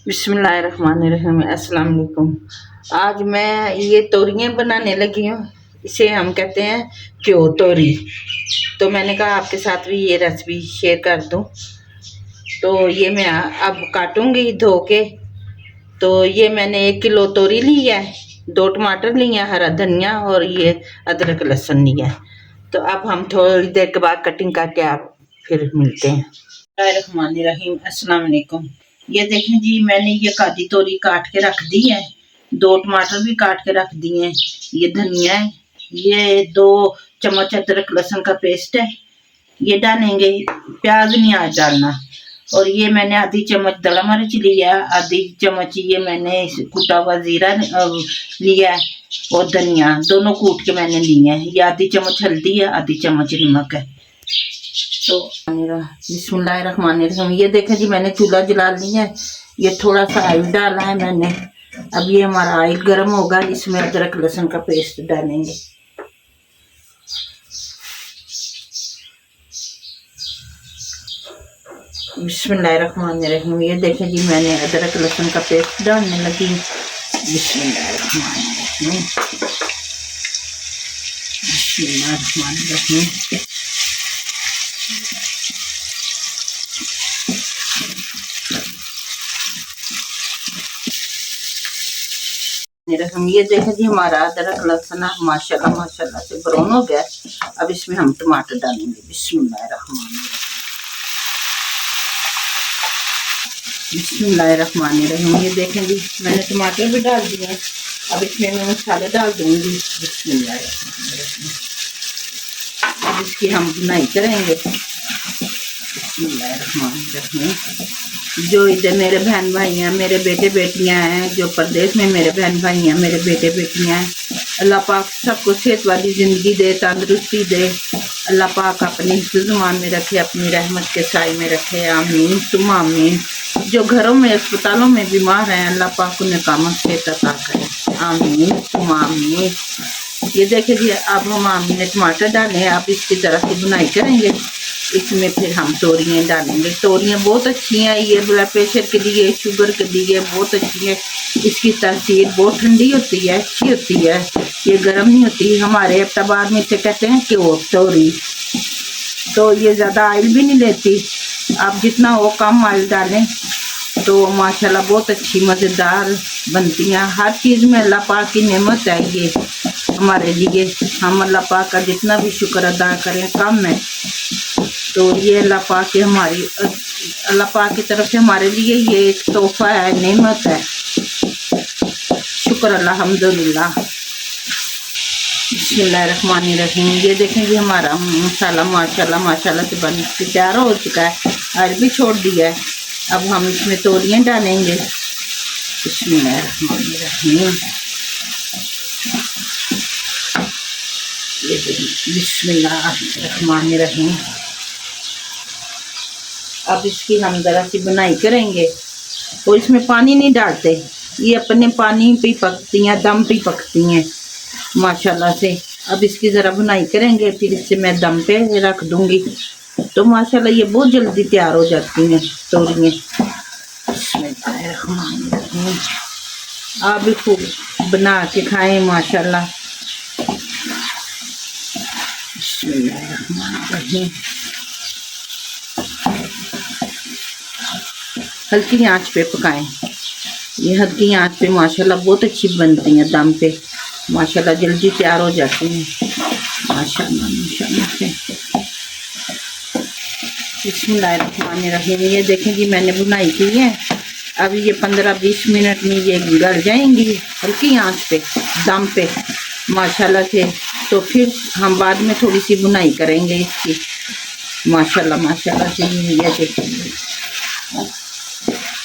बिस्मिल्लाहिर्रहमानिर्रहीम। अस्सलाम वालेकुम। आज मैं ये तोरियां बनाने लगी हूँ। इसे हम कहते हैं क्यों तोरी। तो मैंने कहा आपके साथ भी ये रेसिपी शेयर कर दूँ। तो ये मैं अब काटूंगी धो के। तो ये मैंने 1 किलो तोरी ली है, 2 टमाटर लिए हैं, हरा धनिया और ये अदरक लहसुन लिया है। तो अब हम थोड़ी देर के बाद कटिंग करके आप फिर मिलते हैं। बिस्मिल्लाहिर्रहमानिर्रहीम। अस्सलाम वालेकुम। ये देखें जी, मैंने ये काली तोरी काट के रख दी है, 2 टमाटर भी काट के रख दिए हैं, ये धनिया है, ये 2 चम्मच अदरक लहसुन का पेस्ट है, ये डालेंगे। प्याज नहीं आज डालना। और ये मैंने आधी चम्मच दड़ा मिर्च लिया, आधी चम्मच ये मैंने कुटा हुआ जीरा लिया है और धनिया दोनों कूट के मैंने लिए हैं। ये आधी चम्मच हल्दी है, आधी चम्मच नमक है। तो बिस्मिल्लाहिर्रहमानिर्रहीम। ये देखें जी, मैंने चूल्हा जला लिया है, ये थोड़ा सा ऑयल डाला है मैंने। अब ये हमारा ऑयल गर्म होगा, इसमें अदरक लहसुन का पेस्ट डालेंगे। बिस्मिल्लाहिर्रहमानिर्रहीम। ये देखें जी, मैंने अदरक लहसुन का पेस्ट डालने लगी। बिस्मिल्लाहिर्रहमानिर्रहीम। बिस्मिल्लाहिर्रहमानिर्रहीम। ये देखें जी, हमारा अदरक लहसुन माशाल्लाह माशाल्लाह से ब्राउन हो गया। अब इसमें हम टमाटर डालेंगे। बिस्मिल्लाहिर्रहमानिर्रहीम। बिस्मिल्लाहिर्रहमानिर्रहीम। ये देखें जी, मैंने टमाटर भी डाल दिए हैं। अब इसमें मैं मसाले डाल दूंगी। बिस्मिल्लाहिर्रहमानिर्रहीम। अब इसकी हम बुनाई करेंगे। बिस्मिल्लाहिर्रहमानिर्रहीम। जो इधर मेरे बहन भाई हैं, मेरे बेटे बेटियां हैं, जो प्रदेश में मेरे बहन भाई हैं, मेरे बेटे बेटियां हैं, अल्लाह पाक सबको सेहत वाली ज़िंदगी दे, तंदुरुस्ती दे। अल्लाह पाक अपनी हिफ्ज़-ए-ईमान में रखे, अपनी रहमत के साए में रखे। आमीन तुम आमीन। जो घरों में अस्पतालों में बीमार हैं, अल्लाह पाक उन्हें कामत सेहत अता करे। आमीन तुम आमीन। ये देखिए जी, अब हमने टमाटर डाले। अब इसकी ज़रा सी बुनाई करेंगे। इसमें फिर हम तोरियाँ डालेंगे। तोरियाँ बहुत अच्छी हैं, ये ब्लड प्रेशर के लिए, शुगर के लिए बहुत अच्छी है। इसकी तासीर बहुत ठंडी होती है, अच्छी होती है, ये गर्म नहीं होती। हमारे अब्ताबाद में इसे कहते हैं कि वो तोरी। तो ये ज़्यादा ऑयल भी नहीं लेती। आप जितना हो कम ऑयल डालें तो माशाल्लाह बहुत अच्छी मज़ेदार बनती हैं। हर चीज़ में अल्लाह पाक की नेमत है ये हमारे लिए। हम अल्लाह पाक का जितना भी शुक्र अदा करें कम है। तो ये अल्लाह पाक की हमारी अल्लाह पाक की तरफ से हमारे लिए ये एक तोहफा है, नेमत है। शुक्र अल्हम्दुलिल्लाह। बिस्मिल्लाहिर्रहमानिर्रहीम। ये देखें कि हमारा मसाला माशाल्लाह माशाल्लाह से बन के तैयार हो चुका है, ऑयल भी छोड़ दिया है। अब हम इसमें तोरियाँ डालेंगे। बिस्मिल्लाहिर्रहमानिर्रहीम। ये देखिए, बिस्मिल्लाहिर्रहमानिर्रहीम। अब इसकी हम ज़रा सी बुनाई करेंगे। तो इसमें पानी नहीं डालते, ये अपने पानी पे पकती हैं, दम पे पकती हैं माशाल्लाह से। अब इसकी ज़रा बुनाई करेंगे, फिर इससे मैं दम पे रख दूंगी। तो माशाल्लाह ये बहुत जल्दी तैयार हो जाती हैं तोरियाँ। आप भी खूब बना के खाएं माशाल्लाह। हल्की आंच पे पकाएं। ये हल्की आंच पे माशाल्लाह बहुत अच्छी बनती हैं, दम पे माशाल्लाह जल्दी तैयार हो जाती हैं माशाल्लाह माशाल्लाह से। बिस्मिल्लाहिर्रहमानिर्रहीम। ये देखें जी, मैंने बुनाई की है। अब ये 15-20 मिनट में ये गल जाएंगी हल्की आंच पे, दम पे माशाल्लाह से। तो फिर हम बाद में थोड़ी सी बुनाई करेंगे इसकी माशाल्लाह माशाल्लाह से। ये देखेंगे,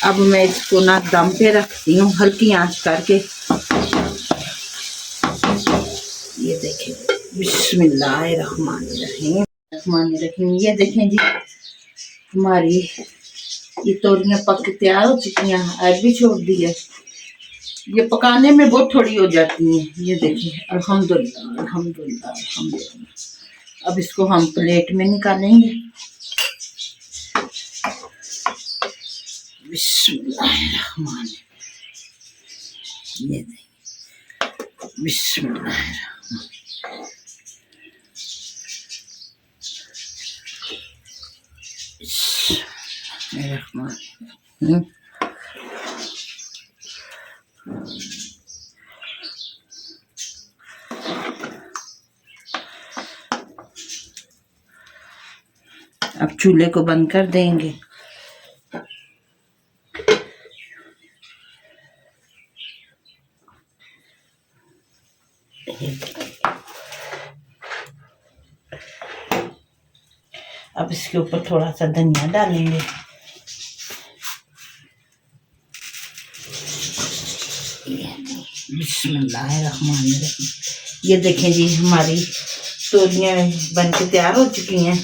अब मैं इसको ना दम पे रखती हूँ हल्की आंच करके। ये देखें, बिस्मिल्लाहिर्रहमानिर्रहीम। ये देखें जी, हमारी ये तोरियां पक के तैयार हो चुकी हैं, आज भी छोड़ दी है। ये पकाने में बहुत थोड़ी हो जाती हैं। ये देखिए, अल्हम्दुलिल्लाह अल्हम्दुलिल्लाह अल्हम्दुलिल्लाह। अब इसको हम प्लेट में निकालेंगे। बिस्मिल्लाहिर्रहमान, ये बिस्मिल्लाहिर्रहमान, बिस्मिल्लाहिर्रहमान। अब चूल्हे को बंद कर देंगे। अब इसके ऊपर थोड़ा सा धनिया डालेंगे। बिस्मिल्लाहिर्रहमानिर्रहीम। ये देखें जी, हमारी तोरियाँ बन के तैयार हो चुकी हैं।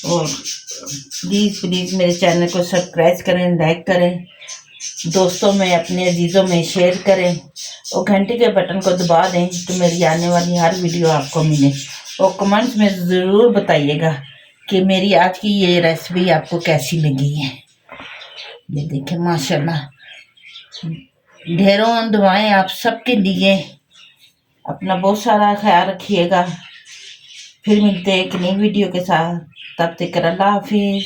और प्लीज़ प्लीज़ मेरे चैनल को सब्सक्राइब करें, लाइक करें, दोस्तों में, अपने अजीज़ों में शेयर करें और घंटे के बटन को दबा दें तो मेरी आने वाली हर वीडियो आपको मिले। और कमेंट्स में ज़रूर बताइएगा कि मेरी आज की ये रेसिपी आपको कैसी लगी है। ये देखें माशाल्लाह, ढेरों दुआएं आप सबके लिए। अपना बहुत सारा ख्याल रखिएगा। फिर मिलते हैं एक नई वीडियो के साथ। तब तक अल्लाह हाफिज़।